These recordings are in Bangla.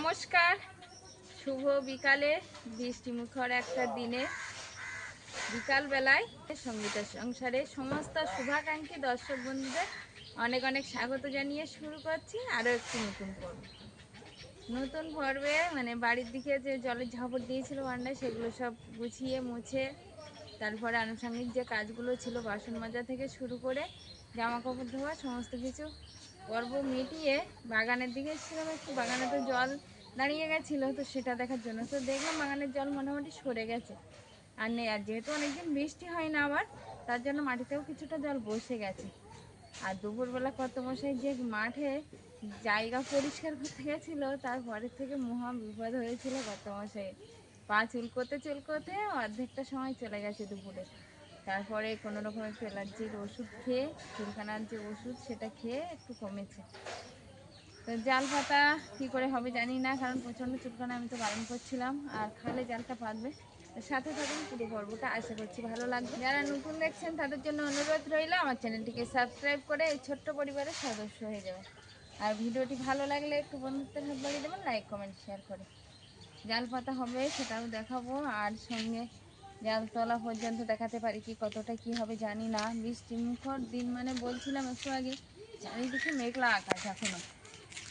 নমস্কার, শুভ বিকালে বৃষ্টিমুখর একটা দিনে বিকালবেলায় সঙ্গীতের সংসারে সমস্ত শুভাকাঙ্ক্ষী দর্শক বন্ধুদের অনেক অনেক স্বাগত জানিয়ে শুরু করছি আরও একটি নতুন পর্বে। বাড়ির দিকে যে জলের ঝাপট দিয়েছিল বারান্দায়, সেগুলো সব গুছিয়ে মুছে, তারপরে আনুষঙ্গিক যে কাজগুলো ছিল বাসন মাজা থেকে শুরু করে জামা কাপড় ধোয়া সমস্ত কিছু পর্ব মিটিয়ে বাগানের দিকে এসেছিলাম। একটু বাগানে তো জল দাঁড়িয়ে গেছিলো, তো সেটা দেখার জন্য তো দেখলাম বাগানের জল মোটামুটি সরে গেছে আর নেই। আর যেহেতু অনেকদিন বৃষ্টি হয় না আবার, তার জন্য মাটিতেও কিছুটা জল বসে গেছে। আর দুপুরবেলা কর্তামশাই যে মাঠে জায়গা পরিষ্কার করতে গেছিলো, তারপরের থেকে মহা বিপদ হয়েছিল কর্তামশাই। পা চুলকোতে চুলকোতে অর্ধেকটা সময় চলে গেছে দুপুরে। তারপরে কোনো রকম একটু অ্যালার্জির ওষুধ খেয়ে, চুলকানার যে ওষুধ সেটা খেয়ে একটু কমেছে। তো জাল পাতা কী করে হবে জানি না, কারণ প্রচণ্ড চুলকানা, আমি তো বারণ করছিলাম। আর খালে জালটা পাতবে। সাথে থাকুন, পুরো পর্বটা আশা করছি ভালো লাগবে। যারা নতুন দেখছেন তাদের জন্য অনুরোধ রইল আমার চ্যানেলটিকে সাবস্ক্রাইব করে এই ছোট্ট পরিবারের সদস্য হয়ে যাবেন। আর ভিডিওটি ভালো লাগলে একটু বন্ধুত্বের হাত বাড়িয়ে দেবেন, লাইক কমেন্ট শেয়ার করে। জাল পাতা হবে সেটাও দেখাবো, আর সঙ্গে জাল তোলা পর্যন্ত দেখাতে পারি কি কতটা কি হবে জানি না। বৃষ্টি মুখর দিন, বলছিলাম একটু আগে চারিদিকে মেঘলা আকাশ এখনো।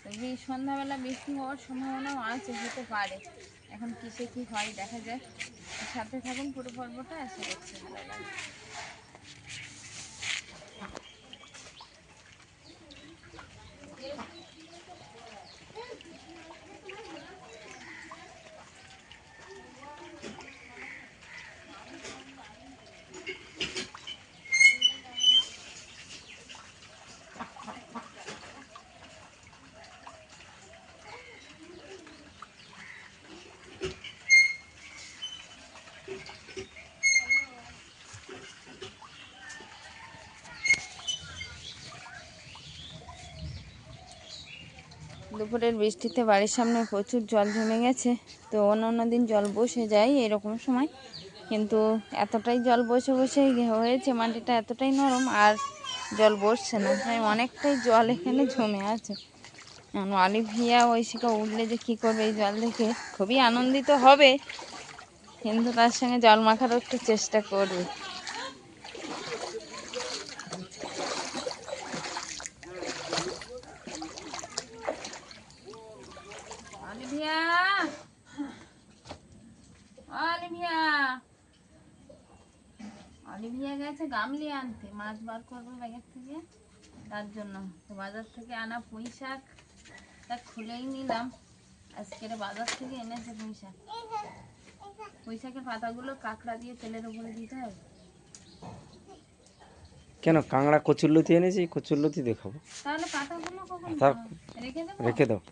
তবে সন্ধ্যাবেলা বৃষ্টি হওয়ার সম্ভাবনাও আছে, হতে পারে। এখন কিসে কি হয় দেখা যায়। সাথে থাকুন, পুরো পর্বটা আশা করছি ভালো লাগবে। দুপুরের বৃষ্টিতে বাড়ির সামনে প্রচুর জল জমে গেছে। তো অন্য দিন জল বসে যায় এরকম সময়, কিন্তু এতটাই জল বসে বসে হয়েছে, মাটিটা এতটাই নরম আর জল বসছে না। তাই অনেকটাই জল এখানে জমে আছে। অলিভিয়া ঐশিকা উঠলে যে কী করবে এই জল দেখে, খুবই আনন্দিত হবে, কিন্তু তার সঙ্গে জল মাখারও একটু চেষ্টা করবে। অলিভিয়া, অলিভিয়া, অলিভিয়া গেছে গামলি আনতে, মাছ বার করবো ব্যাগের থেকে, তার জন্য। তো বাজার থেকে আনা পুঁই শাক তা খুলেই নিলাম। আজকের বাজার থেকে এনেছে পুঁই শাক। পুঁই শাকের পাতাগুলো কাঁকড়া দিয়ে তেলের উপরে দিতে হবে। কেন কাঁকড়া কচুরলতি এনেছি, কচুরলতি দেখাবো। তাহলে পাতাগুলো কখন রেখে দেবো? রেখে দাও।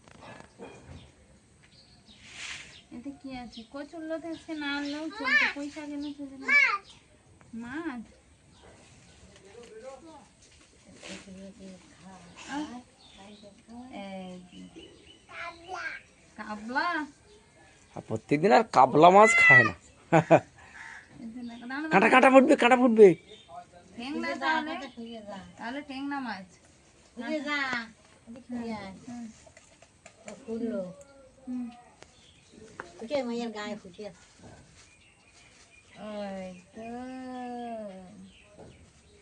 এতে কি আছে? কচুরলতি আজকে না আনলেও চলবে, পুঁই শাক এনে চলে যাবে। মাছ কাবলা, আর প্রত্যেকদিন আর কাবলা মাছ খায় না। কাঁটা কাঁটা ফুটবে, কাঁটা ফুটবে। তাহলে টেংনা মাছ।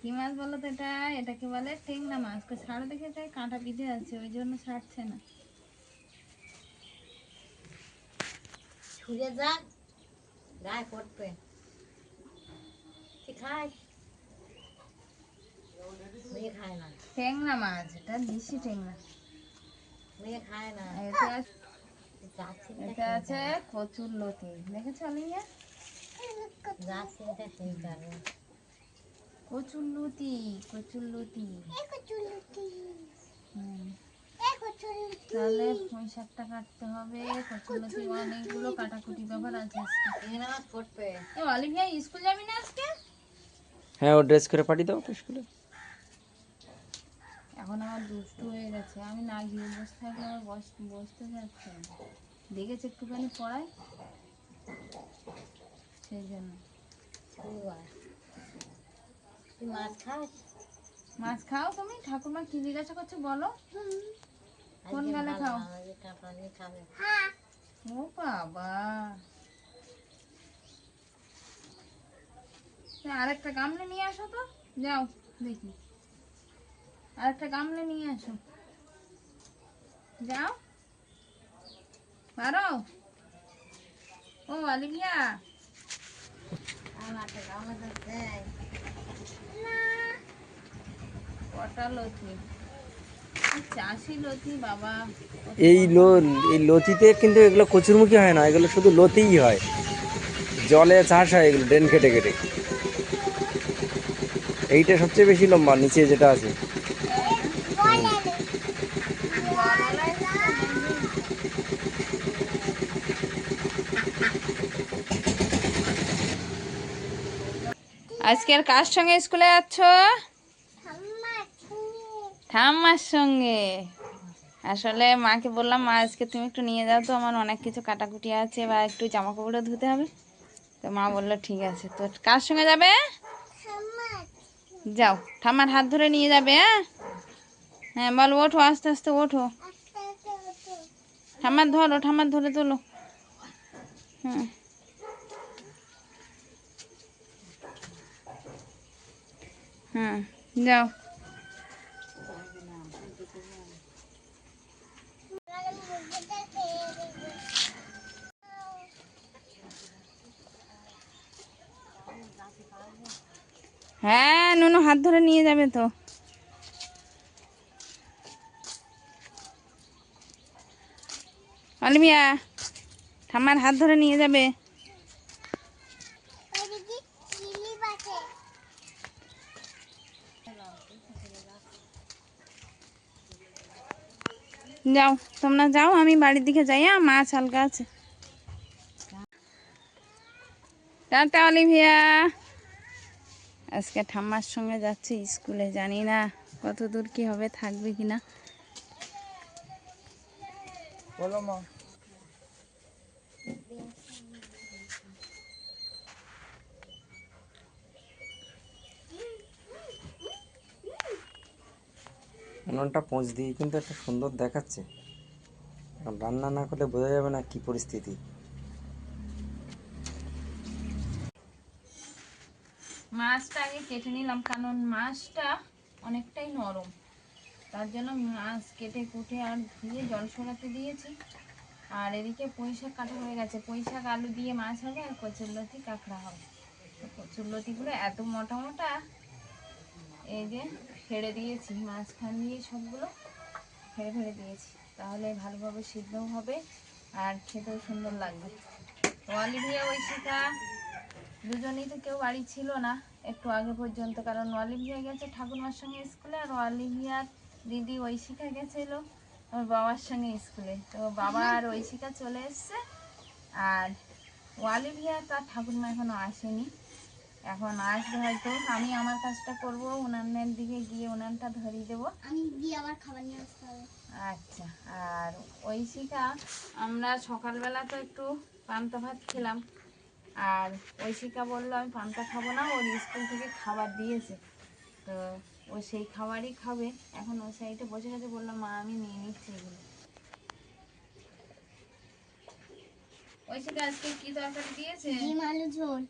কি মাছ বলো তো? এটাকে বলে টেংনা মাছ। ছাড়ো দেখে, কাঁটা বিঁধে আছে, ওই জন্য ছাড়ছে না। ছুঁড়ে যাক, গায়ে পড়বে। টেংনা মাছ, এটা দেশি টেংনা। এটা আছে কচুরলতি, দেখেছো অলিভিয়া? কচুরলতি, কচুরলতি। তাহলে পুঁই শাকটা কাটতে হবে, কচুরলতি অনেকগুলো কাটাকুটি ব্যাপার আছে। অলিভিয়া স্কুল যাবি না আজকে? হ্যাঁ, ও ড্রেস করে পাঠিয়ে দাও তো স্কুলে। এখন আমার দুষ্টু হয়ে গেছে, আমি না গিয়ে বসে থাকলে আমার বসতে যাচ্ছে না। দেখেছে একটুখানি পড়ায়, সেই জন্য। মাছ খাও তুমি? ঠাকুমা কি জিজ্ঞাসা করছো বলো? কোন গালে খাও? ও বাবা, আরেকটা গামলে নিয়ে আসো তো, যাও দেখি আরেকটা গামলে নিয়ে আসো, যাও পারো। ও অলিভিয়া, কটা লতি, চাষি লতি বাবা। এই লতিতে কিন্তু এগুলো কচুরমুখী হয় না, এগুলো শুধু লতিই হয়, জলে চাষ হয় এগুলো ড্রেন কেটে কেটে। এইটা সবচেয়ে বেশি লম্বা নিচে যেটা আছে। আজকে আর কার সঙ্গে স্কুলে যাচ্ছ? ঠাম্মার সঙ্গে। আসলে মাকে বললাম, মা আজকে তুমি একটু নিয়ে যাও তো, আমার অনেক কিছু কাটাকুটি আছে বা একটু জামা কাপড়ও ধুতে হবে। তো মা বললো ঠিক আছে। তো কার সঙ্গে যাবে? যাও, ঠাম্মার হাত ধরে নিয়ে যাবে। হ্যাঁ হ্যাঁ, বলো ওঠো, আস্তে আস্তে ওঠো, ঠাম্মার ধরো, ঠাম্মার ধরে তোলো। হুম হুম, যাও। হ্যাঁ, নুনু হাত ধরে নিয়ে যাবে তো। অলিভিয়া, ঠাম্মার হাত ধরে নিয়ে যাবে। যাও, তোমরা যাও, আমি বাড়ির দিকে যাই। মাছ হালকা আছে। Tata Olivia. আজকে ঠাম্মার সঙ্গে যাচ্ছি স্কুলে, জানি না কত দূর কি হবে, থাকবে কিনা। বলো মা। উনুনটা পোঁচ দিয়ে কিন্তু একটা সুন্দর দেখাচ্ছে, এখন রান্না না করলে বোঝা যাবে না কি পরিস্থিতি। মাছটা আগে কেটে নিলাম, কারণ মাছটা অনেকটাই নরম, তার জন্য মাছ কেটে কুটে আর ধুয়ে জল সরাতে দিয়েছি। আর এদিকে পুঁই শাক কাটা হয়ে গেছে, পুঁই শাক আলু দিয়ে মাছ হবে, আর কচুরলতি কাঁকড়া হবে। কচুরলতিগুলো এত মোটা মোটা, এই যে ফেড়ে দিয়েছি, মাঝখান দিয়ে সবগুলো ফেড়ে ফেড়ে দিয়েছি, তাহলে ভালোভাবে সিদ্ধও হবে আর খেতেও সুন্দর লাগবে। তো অলিভিয়া ঐশিকা দুজনেই তো কেউ বাড়ি ছিল না একটু আগে পর্যন্ত, কারণ অলিভিয়া গেছে ঠাকুরমার সঙ্গে স্কুলে, আর অলিভিয়ার দিদি ঐশিকা গেছিল ওর বাবার সঙ্গে স্কুলে। তো বাবা আর ঐশিকা চলে এসছে, আর অলিভিয়া তার ঠাকুরমা এখনো আসেনি, এখন আসবে হয়তো। আমি আমার কাজটা করব, উনানের দিকে গিয়ে উনানটা ধরিয়ে দেবো, আমি গিয়ে আবার খাবার নিয়ে আসতে হবে। আচ্ছা, আর ঐশিকা আমরা সকালবেলা তো একটু পান্তা ভাত খেলাম, আর ঐশিকা বললো আমি পান্তা খাবো না, ওর স্কুল থেকে খাবার দিয়েছে, তো ও সেই খাবারই খাবে। এখন ওই সাইডে বসে গেছে, বললাম মা আমি নিয়ে নিচ্ছি এগুলো। ঐশিকা আজকে কি তরকারি দিয়েছে? ডিম আলু ঝোল।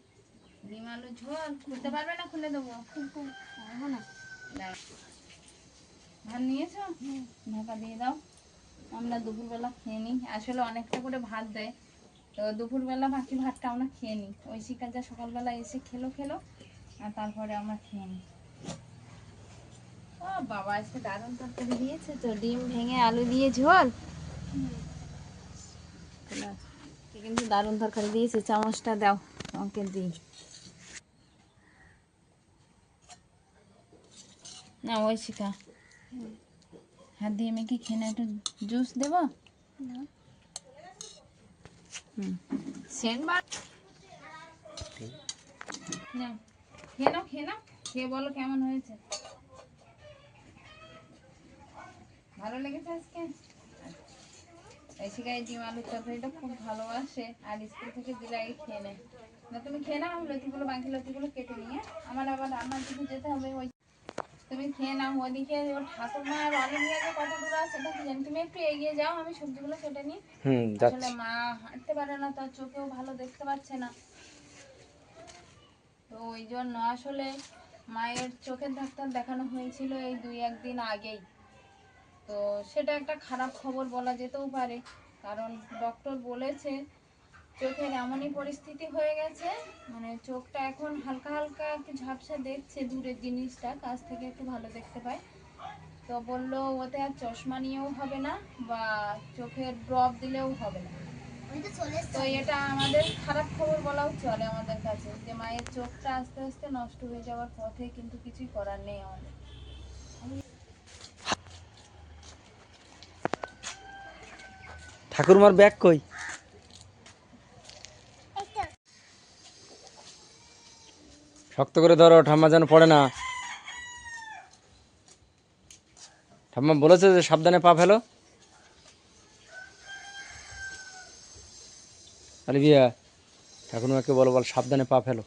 ডিম আলু ঝোল খুলতে পারবে না? খুলে দেবো। পারবো না। দাও। ভাত নিয়েছো? ঢাকা দিয়ে দাও, আমরা দুপুরবেলা খেয়ে নিই। আসলে অনেকটা করে ভাত দেয়, তো দুপুরবেলা বাকি ভাতটা আমরা খেয়ে নিই। ঐশিকা যা সকালবেলা এসে খেলো, আর তারপরে আমরা খেয়ে নিই। ও বাবা, আজকে দারুণ তরকারি দিয়েছে তো, ডিম ভেঙে আলু দিয়ে ঝোল, কিন্তু দারুণ তরকারি দিয়েছে। চামচটা দাও আমাকে দিই। না ঐশিকা, হাত দিয়ে মেখে খেয়ে না, একটু জুস দেবো? সেনবার নাও, খেয়ে নাও, খেয়ে বলো কেমন হয়েছে। ভালো লেগেছে আজকে? ঐশিকা এই ডিম আলুর তরকারিটা খুব ভালোবাসে, আর স্কুল থেকে দিলে আগে খেয়ে নেয়। না তুমি খেয়ে নাও, আমি লতিগুলো বাকি লতিগুলো কেটে নিয়ে আমার আবার রান্নার দিকে যেতে হবে। ওই তুমি খেয়ে নাও। ওদিকে ওর ঠাকুরমা আর অলিভিয়া যে কত দূর আছে সেটা কি জানি। তুমি একটু এগিয়ে যাও, আমি সবজিগুলো কেটে নিই। আসলে যাচ্ছি। মা হাঁটতে পারে না, তার চোখেও ভালো দেখতে পাচ্ছে না, তো ওই জন্য আসলে মায়ের চোখের ডাক্তার দেখানো হয়েছিল এই 2-1 দিন আগেই। তো সেটা একটা খারাপ খবর বলা যেতেও পারে, কারণ ডক্টর বলেছে চোখের এমনই পরিস্থিতি হয়ে গেছে, মানে চোখটা এখন হালকা হালকা একটু ঝাপসা দেখছে, দূরের জিনিসটা কাছ থেকে একটু ভালো দেখতে পায়। তো বললো ওতে আর চশমা নিয়েও হবে না বা চোখের ড্রপ দিলেও হবে না। তো এটা আমাদের খারাপ খবর বলাও চলে আমাদের কাছে, যে মায়ের চোখটা আস্তে আস্তে নষ্ট হয়ে যাওয়ার পথে, কিন্তু কিছুই করার নেই আমাদের। ঠাকুরমার ব্যাগ কই? শক্ত করে ধরো, ঠাম্মা যেন পড়ে না। ঠাম্মা বলেছে যে সাবধানে পা ফেলো। অলিভিয়া, ঠাকুরমাকে বলো, বল সাবধানে পা ফেলো।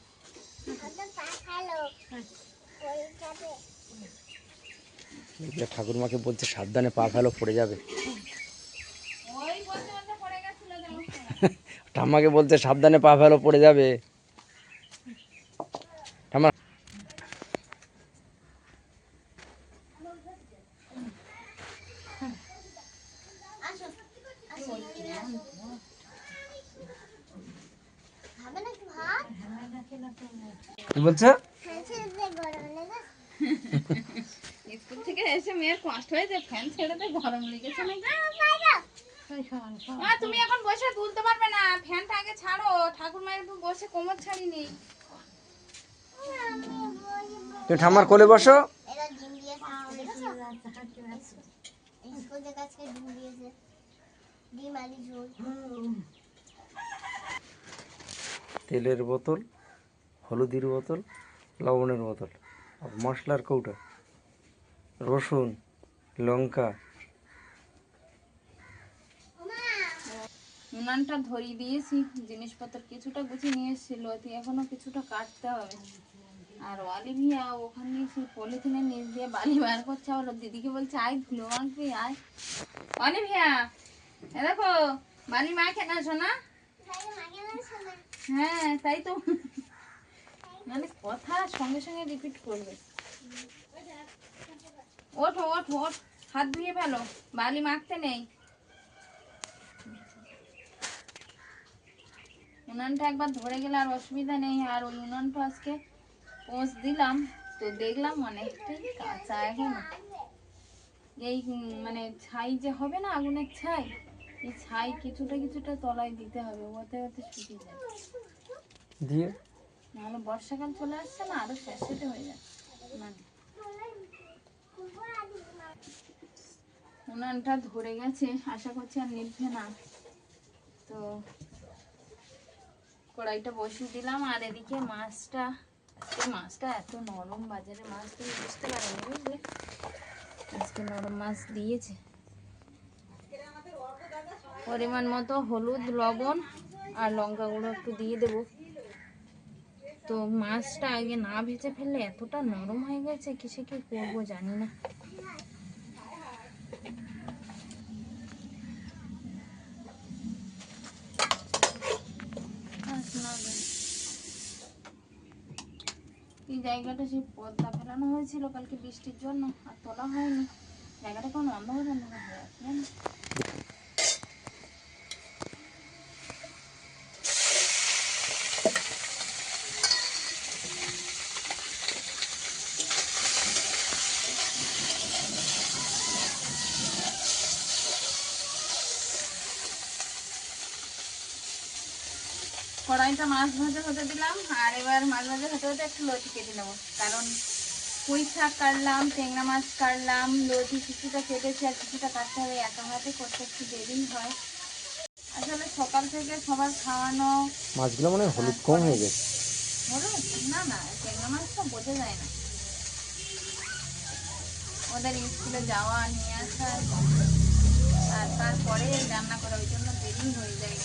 অলিভিয়া ঠাকুরমাকে বলছে সাবধানে পা ফেলো, পড়ে যাবে। ওই বলতে বলতে পড়ে গেছিল যেমন। ঠাম্মাকে বলছে সাবধানে পা ফেলো, পড়ে যাবে। ঠাম্মা, কি বলছো? স্কুল থেকে এসে মেয়ের কষ্ট হয়েছে, ফ্যান ছেড়ে দিয়ে গরম লেগেছে নাকি? তুমি এখন বসে তুলতে পারবে না, ফ্যানটা আগে ছাড়ো। ঠাকুর মায়ের একটু বসে কোমর ছাড়িনি। তুমি ঠাম্মার কোলে বসো। তেলের বোতল, হলুদের বোতল, লবণের বোতল, আর মশলার কৌটা, রসুন, লঙ্কা। উনানটা ধরিয়ে দিয়েছি, জিনিসপত্র কিছুটা গুছিয়ে নিয়ে এসেছিল, এখনো কিছুটা কাটতে হবে। আর অলিভিয়া ওখান দিয়ে সেই পলিথিনের নিচ দিয়ে বালি বার করছে, আবার ওর দিদিকে বলছে আয় ধুলো মাখবি আয়। অলিভিয়া, এ দেখো বালি মাখে না শোনা। হ্যাঁ তাই তো, মানে কথা সঙ্গে সঙ্গে রিপিট করবে। ওঠো ওঠো ওঠ, হাত ধুয়ে ফেলো, বালি মাখতে নেই। উনানটা একবার ধরে গেলে আর অসুবিধা নেই। আর ওই উনানটা আজকে পোঁছ দিলাম, তো দেখলাম অনেকটাই কাঁচা এখনো। এই মানে ছাই যে হবে না, আগুনের ছাই, এই ছাই কিছুটা কিছুটা তলায় দিতে হবে, ওতে ওতে শুকিয়ে যাবে। দিয়ে নাহলে বর্ষাকাল চলে আসছে না, আরো স্যাঁতসেঁতে হয়ে যাচ্ছে উনান। উনানটা ধরে গেছে, আশা করছি আর নিভবে না। তো কড়াইটা বসিয়ে দিলাম। আর এদিকে মাছটা, আজকে মাছটা এত নরম, বাজারে মাছ তুমি বুঝতে পারিনি বুঝলে, আজকে নরম মাছ দিয়েছে। পরিমাণ মতো হলুদ, লবণ আর লঙ্কা গুঁড়ো একটু দিয়ে দেবো। তো মাছটা আগে না ভেজে ফেললে এতটা নরম হয়ে গেছে, কিসে কি করবো জানি না। এই জায়গাটা সেই পর্দা ফেলানো হয়েছিল কালকে বৃষ্টির জন্য, আর তোলা হয়নি। জায়গাটা কোনো অন্ধকার অন্ধকার হয়ে আছে জানো। কড়াইটা মাছ ভাজা হতে দিলাম। আর এবার মাছ ভাজা হতে হতে একটু লতি কেটে নেবো, কারণ পুঁই শাক কাটলাম, ট্যাংরা মাছ কাটলাম, লতি কিছুটা কেটেছি আর কিছুটা কাটতে হবে। একা হাতে করতে একটু দেরি হয়। আসলে সকাল থেকে সবার খাওয়ানো। মাছগুলো মনে হয় হলুদ কম হয়ে গেছে। হলুদ না না, ট্যাংরা মাছটা বোঝা যায় না, ওদের স্কুলে যাওয়া নিয়ে আসা আর তারপরে রান্না করা, ওই জন্য দেরি হয়ে যায়।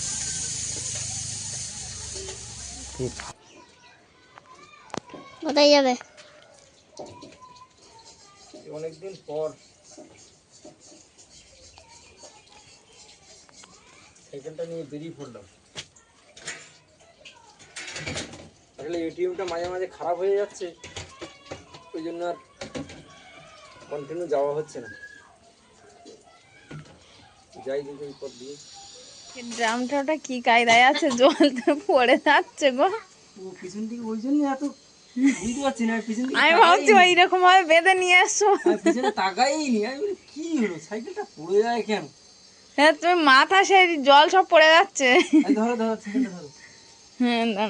কোথায় যাবে? অনেকদিন পর সাইকেলটা নিয়ে বেরিয়ে পড়লাম। আসলে এটিএমটা মাঝে মাঝে খারাপ হয়ে যাচ্ছে, ওই জন্য আর কন্টিনিউ যাওয়া হচ্ছে না। যাই কিন্তু এই পথ দিয়ে। ড্রামটা ওটা কি কায়দায় আছে, জল তো পড়ে যাচ্ছে গো। ও পিছন দিকে ওই জন্য এত বুঝতে পারছি না, পিছন দিকে আমি ভাবছি ওইরকম ভাবে বেঁধে নিয়ে আসছো। আমি পিছনে তাকাইনি, আমি বলি কি হলো সাইকেলটা পড়ে যায় কেন। হ্যাঁ তুমি মাথা সেই জল সব পড়ে যাচ্ছে। এই ধরো ধরো সাইকেলটা ধরো। হ্যাঁ না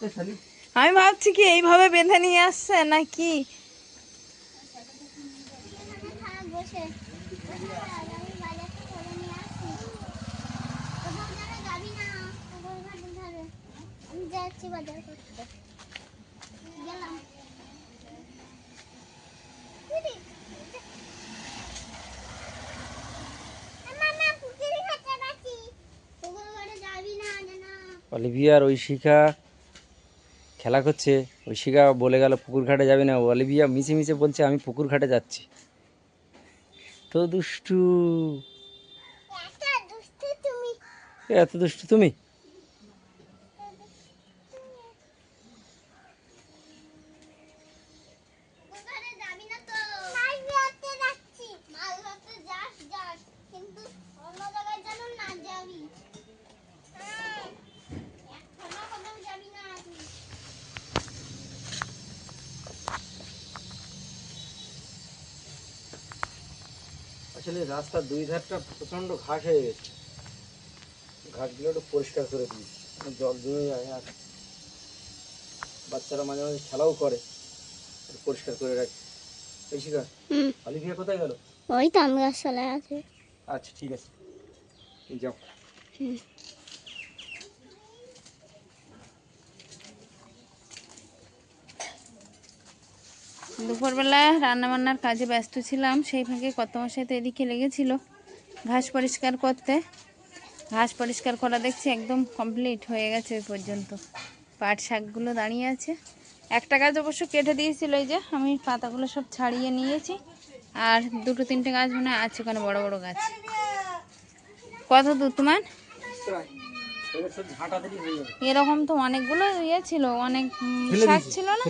এই শালি, আমি ভাবছি কি এইভাবে বেঁধে নিয়ে আসছে নাকি। অলিভিয়া আর ঐশিকা খেলা করছে। ঐশিকা বলে গেল পুকুর ঘাটে যাবে না, অলিভিয়া মিছে মিছে বলছে আমি পুকুর ঘাটে যাচ্ছি। তো দুষ্টু, এত দুষ্টু তুমি। আসলে রাস্তার দুই ধারটা প্রচণ্ড ঘাস হয়ে গেছে, ঘাসগুলো একটু পরিষ্কার করে দিয়েছি, জল জমে যায় আর বাচ্চারা মাঝে মাঝে খেলাও করে, একটু পরিষ্কার করে রাখি। ঐশিকা, অলিভিয়া কোথায় গেল? ওই তো আমি আসলে আছে। আচ্ছা ঠিক আছে, যাও। দুপুরবেলা রান্নাবান্নার কাজে ব্যস্ত ছিলাম, সেই ফাঁকে কর্তামশাই তো এদিকে লেগেছিল ঘাস পরিষ্কার করতে। ঘাস পরিষ্কার করা দেখছি একদম কমপ্লিট হয়ে গেছে ওই পর্যন্ত। পাট শাকগুলো দাঁড়িয়ে আছে, একটা গাছ অবশ্য কেটে দিয়েছিল, এই যে আমি পাতাগুলো সব ছাড়িয়ে নিয়েছি। আর দুটো তিনটে গাছ মনে হয় আছে, ওখানে বড় বড় গাছ। কত দূর তোমার? এরকম তো অনেকগুলো ইয়ে ছিল, অনেক শাক ছিল না,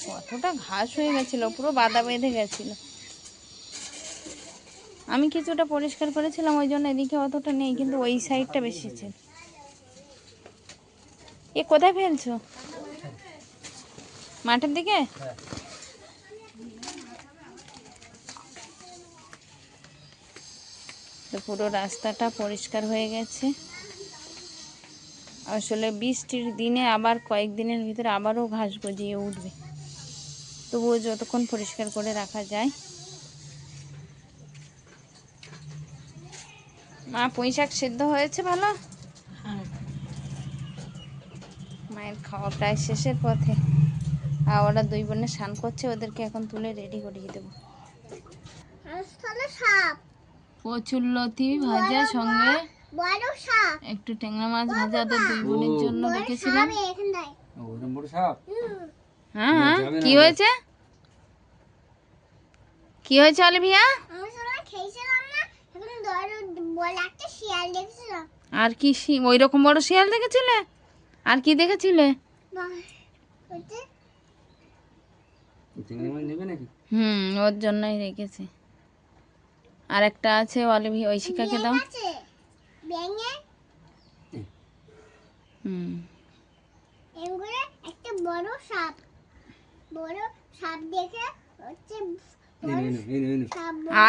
কতটা ঘাস হয়ে গেছিল, পুরো বাদা বেঁধে গেছিল। আমি কিছুটা পরিষ্কার করেছিলাম, ওই জন্য এদিকে অতটা নেই, কিন্তু ওই সাইডটা বেশি ছিল। এ কোথায় ফেলছো? মাঠের দিকে? তো পুরো রাস্তাটা পরিষ্কার হয়ে গেছে। আসলে বৃষ্টির দিনে আবার কয়েকদিনের ভিতরে আবারও ঘাস গজিয়ে উঠবে, তবুও যতক্ষণ পরিষ্কার করে রাখা যায়। মা পুঁই শাক সেদ্ধ হয়েছে ভালো? মায়ের খাওয়া প্রায় শেষের পথে। আর ওরা দুই বোনে স্নান করছে, ওদেরকে এখন তুলে রেডি করিয়ে দেবো। কচুর লতি ভাজা, সঙ্গে একটু ট্যাংরা মাছ ভাজা ওদের দুই বোনের জন্য রেখেছিলাম। হ্যাঁ হ্যাঁ, কি হয়েছে? কি হয়েছে অলিভিয়া? আর কি ওই রকম বড় শিয়াল দেখেছিলে? আর কি দেখেছিলে? ওর জন্যই রেখেছি। আর একটা আছে অলিভিয়া, ঐশিকাকে দাও। একটা বড় সাপ দেখে হচ্ছে।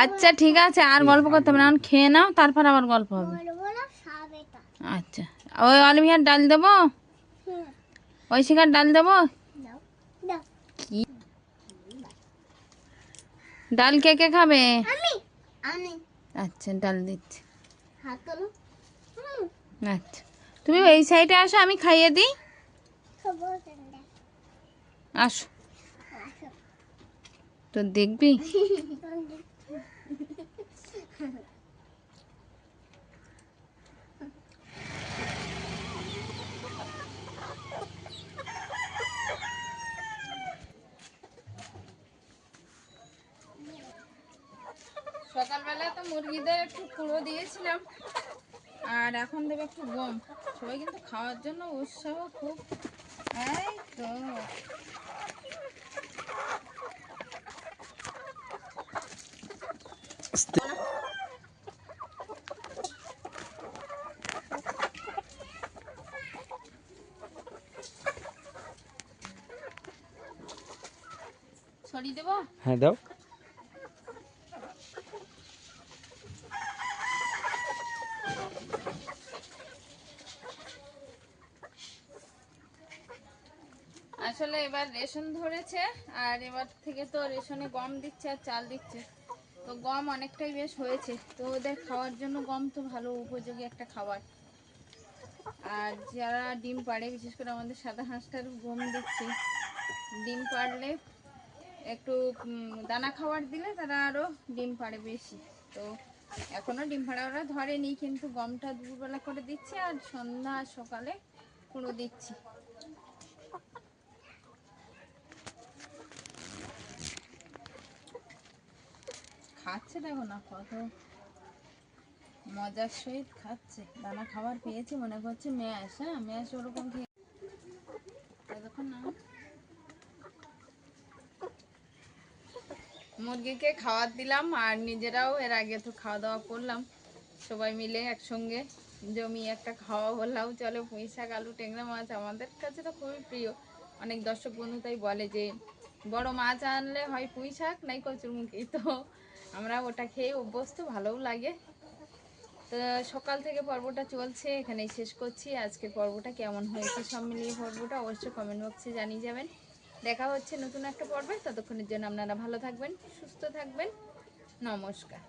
আচ্ছা ঠিক আছে, আর গল্প করতে হবে না, খেয়ে নাও, তারপর আবার গল্প হবে। আচ্ছা, ওই অলিভিয়ার ডাল দেবো, ঐশিকার ডাল দেবো। কি ডাল কে কে খাবে? আচ্ছা ডাল দিচ্ছি। আচ্ছা তুমি এই সাইডে আসো, আমি খাইয়ে দিই। আসো তো দেখবি। সকালবেলা তো মুরগিদের একটু কুড়ো দিয়েছিলাম, আর এখন দেবে একটু গম। সবাই কিন্তু খাওয়ার জন্য উৎসাহ খুব। এই তো ছড়িয়ে দেবো। হ্যাঁ দাও। আসলে এবার রেশন ধরেছে, আর এবার থেকে তো রেশনে গম দিচ্ছে আর চাল দিচ্ছে, তো গম অনেকটাই বেশ হয়েছে। তো ওদের খাওয়ার জন্য গম তো ভালো উপযোগী একটা খাবার। আর যারা ডিম পাড়ে, বিশেষ করে আমাদের সাদা হাঁসটার গম দিচ্ছে। ডিম পাড়লে একটু দানা খাবার দিলে তারা আরও ডিম পাড়ে বেশি। তো এখনও ডিম পাড়া ওরা ধরেনি, কিন্তু গমটা দুপুরবেলা করে দিচ্ছি আর সন্ধ্যা আর সকালে কুড়ো দিচ্ছি। খাচ্ছে, দেখো না কত মজার সহিত খাচ্ছে। দানা খাবার পেয়েছে, মনে করছে ম্যাশ। হ্যাঁ, ম্যাশ ওরকম খেয়ে দেখুন না। মুরগিকে খাবার দিলাম, আর নিজেরাও এর আগে তো খাওয়া দাওয়া করলাম সবাই মিলে একসঙ্গে জমিয়ে একটা খাওয়া বললাম চলো। পুঁই শাক, আলু, ট্যাংরা মাছ আমাদের কাছে তো খুবই প্রিয়। অনেক দর্শক বন্ধু তাই বলে যে বড় মাছ আনলে হয় পুঁই শাক নাই কচুরমুখী, তো আমরা ওটা খেয়ে অভ্যস্ত, ভালোও লাগে। তো সকাল থেকে পর্বটা চলছে, এখানেই শেষ করছি। আজকের পর্বটা কেমন হয়েছে সব মিলিয়ে পর্বটা অবশ্যই কমেন্ট বক্সে জানিয়ে যাবেন। দেখা হচ্ছে নতুন একটা পর্বে, ততক্ষণের জন্য আপনারা ভালো থাকবেন, সুস্থ থাকবেন। নমস্কার।